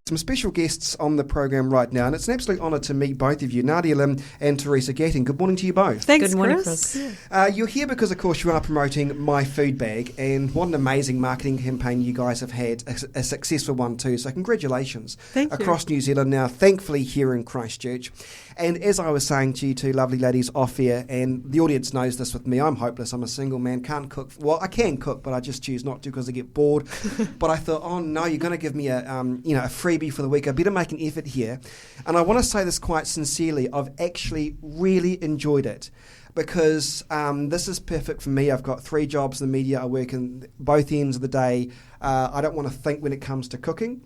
Some special guests on the program right now, and it's an absolute honour to meet both of you, Nadia Lim and Theresa Gattung. Good morning to you both. Thanks, Good morning, Chris. You're here because, of course, you are promoting My Food Bag, and what an amazing marketing campaign you guys have had, a successful one too, so congratulations. Thank you. Across New Zealand now, thankfully here in Christchurch. And as I was saying to you two lovely ladies off air, and the audience knows this with me, I'm hopeless, I'm a single man, can't cook. Well, I can cook, but I just choose not to because I get bored. But I thought, oh no, you're going to give me a freebie for the week. I better make an effort here. And I want to say this quite sincerely, I've actually really enjoyed it. Because this is perfect for me. I've got 3 jobs in the media. I work in both ends of the day. I don't want to think when it comes to cooking.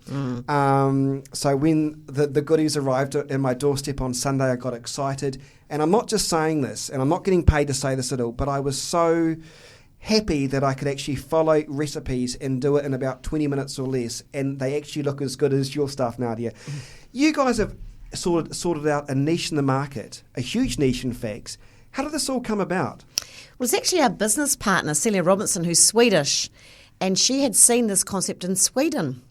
So when the goodies arrived at my doorstep on Sunday, I got excited. And I'm not just saying this, and I'm not getting paid to say this at all, but I was so happy that I could actually follow recipes and do it in about 20 minutes or less, and they actually look as good as your stuff, Nadia. You guys have sorted out a niche in the market, a huge niche in fact. How did this all come about? Well, it's actually our business partner, Celia Robinson, who's Swedish, and she had seen this concept in Sweden.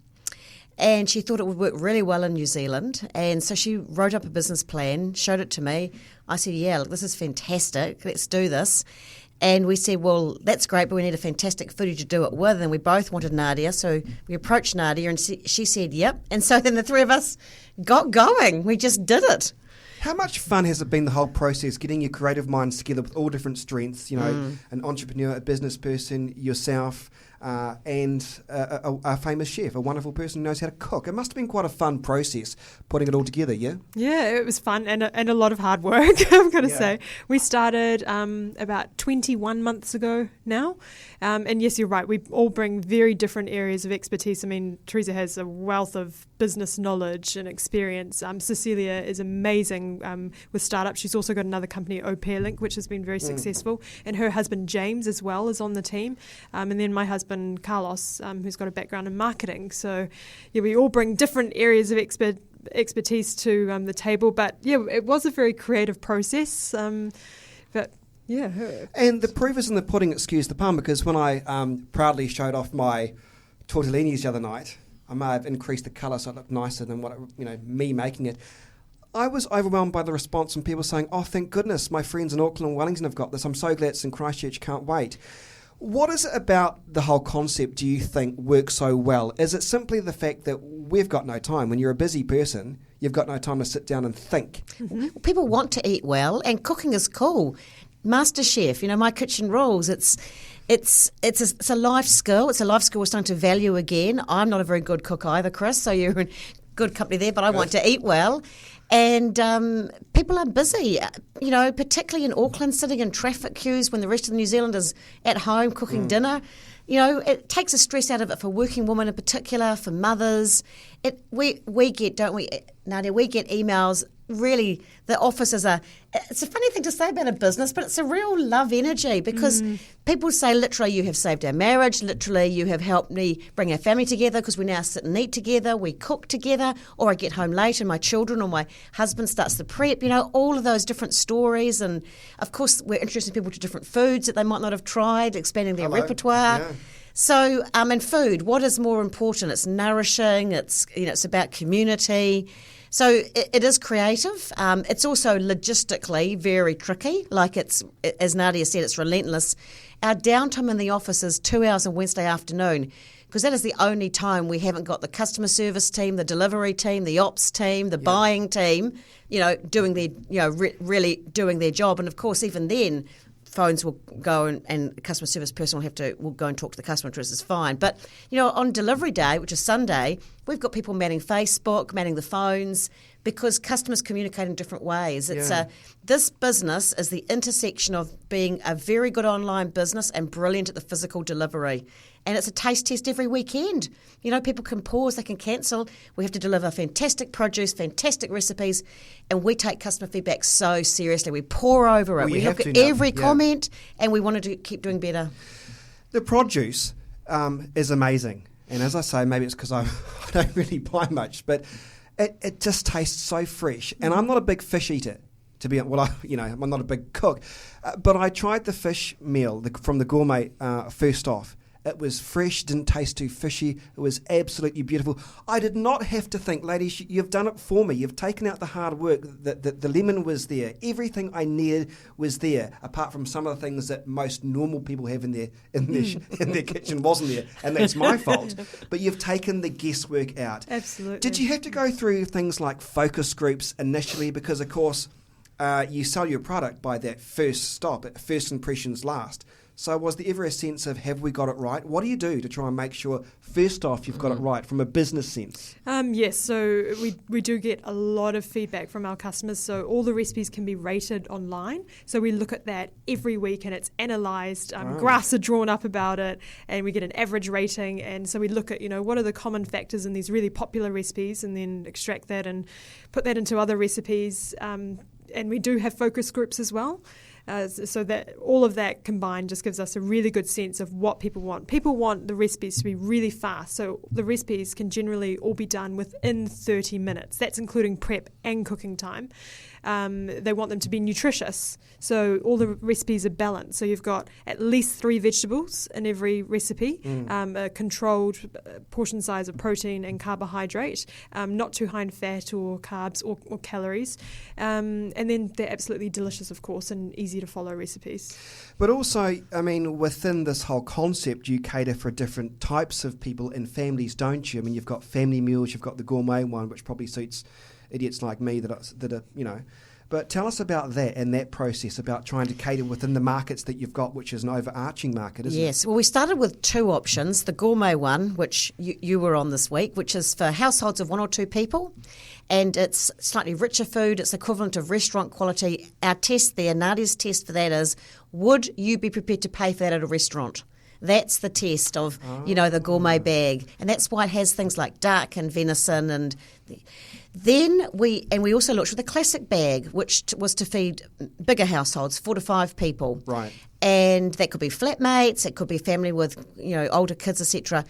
And she thought it would work really well in New Zealand. And so she wrote up a business plan, showed it to me. I said, yeah, look, this is fantastic. Let's do this. And we said, well, that's great, but we need a fantastic foodie to do it with. And we both wanted Nadia. So we approached Nadia and she said, yep. And so then the 3 of us got going. We just did it. How much fun has it been, the whole process, getting your creative minds together with all different strengths, an entrepreneur, a business person, yourself, and a famous chef, a wonderful person who knows how to cook. It must have been quite a fun process putting it all together, yeah? Yeah, it was fun and a lot of hard work, I'm going to say. We started about 21 months ago now. And yes, you're right, we all bring very different areas of expertise. I mean, Theresa has a wealth of business knowledge and experience. Cecilia is amazing with startups. She's also got another company, Au Pair Link, which has been very successful. And her husband, James, as well, is on the team. And then my husband, Carlos, who's got a background in marketing. So, yeah, we all bring different areas of expertise to the table. But, yeah, it was a very creative process. But, yeah. And the proof is in the pudding, excuse the pun, because when I proudly showed off my tortellinis the other night, I may have increased the colour so it looked nicer than what me making it. I was overwhelmed by the response from people saying, oh, thank goodness, my friends in Auckland and Wellington have got this. I'm so glad it's in Christchurch, can't wait. What is it about the whole concept do you think works so well? Is it simply the fact that we've got no time? When you're a busy person, you've got no time to sit down and think. Mm-hmm. Well, people want to eat well, and cooking is cool. Master Chef, My Kitchen Rules, it's a life skill. It's a life skill we're starting to value again. I'm not a very good cook either, Chris, so you're in good company there, but I want to eat well. And people are busy, particularly in Auckland, sitting in traffic queues when the rest of New Zealand is at home cooking dinner. It takes the stress out of it for working women in particular, for mothers. We get, don't we, Nadia, we get emails. Really, the office is it's a funny thing to say about a business, but it's a real love energy because people say, literally, you have saved our marriage, literally, you have helped me bring our family together because we now sit and eat together, we cook together, or I get home late and my children or my husband starts the prep, all of those different stories. And, of course, we're introducing people to different foods that they might not have tried, expanding their repertoire. Yeah. So, and food, what is more important? It's nourishing, it's about community. So it is creative. It's also logistically very tricky. Like as Nadia said, it's relentless. Our downtime in the office is 2 hours on Wednesday afternoon because that is the only time we haven't got the customer service team, the delivery team, the ops team, the buying team, doing their, really doing their job. And of course, even then, phones will go and the customer service person will go and talk to the customer, which is fine. But, on delivery day, which is Sunday, we've got people manning Facebook, manning the phones, because customers communicate in different ways. It's this business is the intersection of being a very good online business and brilliant at the physical delivery. And it's a taste test every weekend. People can pause, they can cancel. We have to deliver fantastic produce, fantastic recipes, and we take customer feedback so seriously. We pore over it. We look at every comment, and we want to keep doing better. The produce is amazing. And as I say, maybe it's because I don't really buy much, but it just tastes so fresh. And I'm not a big fish eater. I'm not a big cook. But I tried the fish meal from the gourmet first off. It was fresh, didn't taste too fishy. It was absolutely beautiful. I did not have to think, ladies, you've done it for me. You've taken out the hard work. The lemon was there. Everything I needed was there, apart from some of the things that most normal people have in their kitchen wasn't there, and that's my fault. But you've taken the guesswork out. Absolutely. Did you have to go through things like focus groups initially? Because, of course, you sell your product by that first stop, first impressions last. So was there ever a sense of, have we got it right? What do you do to try and make sure, first off, you've got it right from a business sense? Yes, so we do get a lot of feedback from our customers. So all the recipes can be rated online. So we look at that every week and it's analysed. Graphs are drawn up about it and we get an average rating. And so we look at, what are the common factors in these really popular recipes and then extract that and put that into other recipes. And we do have focus groups as well. So that all of that combined just gives us a really good sense of what people want. People want the recipes to be really fast. So the recipes can generally all be done within 30 minutes. That's including prep and cooking time. They want them to be nutritious. So all the recipes are balanced. So you've got at least 3 vegetables in every recipe, a controlled portion size of protein and carbohydrate, not too high in fat or carbs or calories. And then they're absolutely delicious, of course, and easy to follow recipes. But also, within this whole concept, you cater for different types of people and families, don't you? You've got family meals, you've got the gourmet one, which probably suits idiots like me that are. But tell us about that and that process, about trying to cater within the markets that you've got, which is an overarching market, isn't it? Yes. Well, we started with 2 options. The gourmet one, which you were on this week, which is for households of 1 or 2 people. And it's slightly richer food. It's equivalent of restaurant quality. Our test there, Nadia's test for that is, would you be prepared to pay for that at a restaurant? That's the test of, the gourmet bag. And that's why it has things like duck and venison. And then we also looked at the classic bag, which was to feed bigger households, 4 to 5 people. Right. And that could be flatmates, it could be family with, older kids, etc.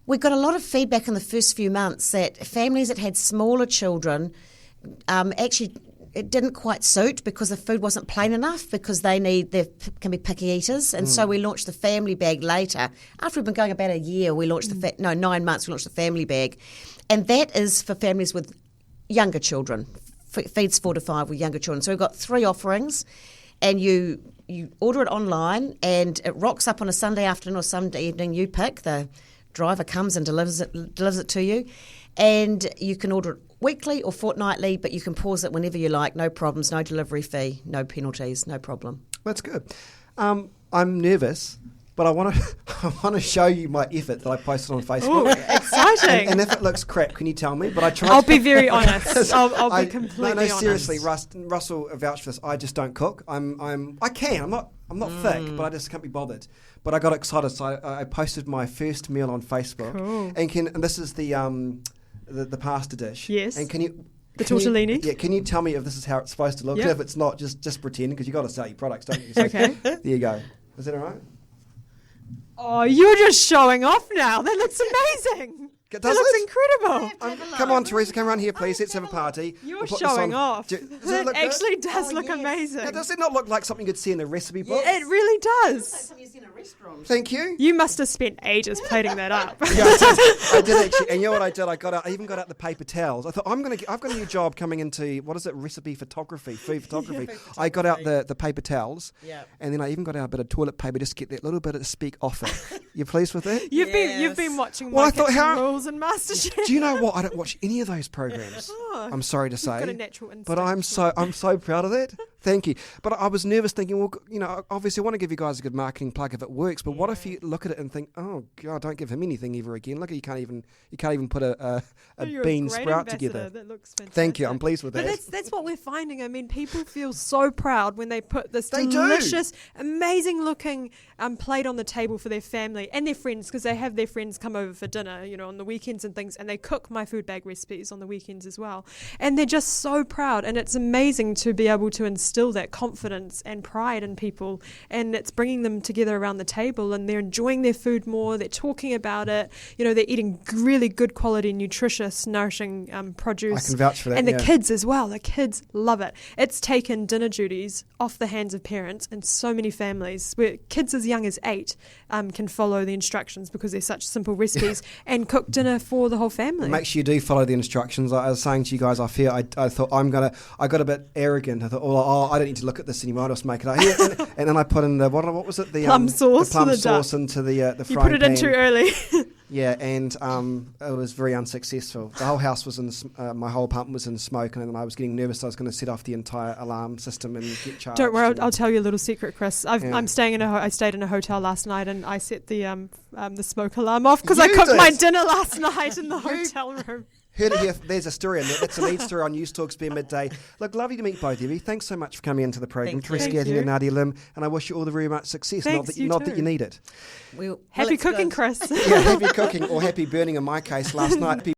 We got a lot of feedback in the first few months that families that had smaller children actually it didn't quite suit because the food wasn't plain enough because they can be picky eaters. And so we launched the family bag later. After we've been going about a year, we launched 9 months, we launched the family bag. And that is for families with younger children, feeds 4 to 5 with younger children. So we've got 3 offerings and you order it online and it rocks up on a Sunday afternoon or Sunday evening. You pick, the driver comes and delivers it to you. And you can order it weekly or fortnightly, but you can pause it whenever you like, no problems, no delivery fee, no penalties, no problem. That's good. I'm nervous, but I want to show you my effort that I posted on Facebook. Ooh, exciting! And if it looks crap, can you tell me? But I try. I'll be very honest. I'll be completely honest. No, seriously, Russell vouched for this. I just don't cook. I'm not thick, but I just can't be bothered. But I got excited, so I posted my first meal on Facebook. Cool. And this is the pasta dish. Yes. And can you... The tortellini? Can you tell me if this is how it's supposed to look? Yep. If it's not, just pretend, because you've got to sell your products, don't you? So Okay. There you go. Is that all right? Oh, you're just showing off now. That looks amazing. Does That looks it? incredible. Come on, Teresa, come around here, please. Let's have a party. You're We'll put this showing on. off. Does That it look good? actually does look amazing. Now, does it not look like something you'd see in a recipe book? It really does. Thank you. You must have spent ages plating that up. Yeah, I did actually. And you know what I did? I even got out the paper towels. I thought I've got a new job coming into recipe photography, food photography. I got out the paper towels, and then I even got out a bit of toilet paper just to get that little bit of speak off it. You pleased with that? You've been watching Well, My I thought, Kitchen how- Rules and MasterChef. Do you know what? I don't watch any of those programs. I'm sorry to say, got a natural instinct. but I'm so proud of that. Thank you. But I was nervous, thinking, well, obviously I want to give you guys a good marketing plug if it works. But what if you look at it and think, oh God, don't give him anything ever again. Look, you can't even put a You're bean a great sprout ambassador. together. That looks fantastic. Thank you. I'm pleased with that. But that's what we're finding. I mean, people feel so proud when they put this They do. delicious, amazing looking plate on the table for their family and their friends, because they have their friends come over for dinner, on the weekends and things, and they cook my food bag recipes on the weekends as well. And they're just so proud, and it's amazing to be able to instill that confidence and pride in people, and it's bringing them together around the table, and they're enjoying their food more, they're talking about it, they're eating really good quality, nutritious, nourishing produce. I can vouch for that. And the kids as well, the kids love it. It's taken dinner duties off the hands of parents in so many families where kids as young as 8 can follow the instructions because they're such simple recipes and cook dinner for the whole family. Make sure you do follow the instructions. I was saying to you guys off here, I thought I got a bit arrogant. I thought, I don't need to look at this anymore. I'll just make it out here. And then I put in what was it? The plum sauce. The plum for the sauce duck. into the frying pan. You put it in too early. Yeah, and it was very unsuccessful. The whole house was my whole apartment was in smoke, and then I was getting nervous. I was going to set off the entire alarm system and get charged. Don't worry, I'll tell you a little secret, Chris. I stayed in a hotel last night, and I set the smoke alarm off because I cooked my dinner last night in the hotel room. Heard it here. There's a story, and that's a lead story on News Talks Beer Midday. Look, lovely to meet both of you. Thanks so much for coming into the program, Theresa Gattung and Nadia Lim, and I wish you all the very much success. Thanks, not that you need it. Happy cooking, Chris. Yeah, happy cooking or happy burning in my case last night.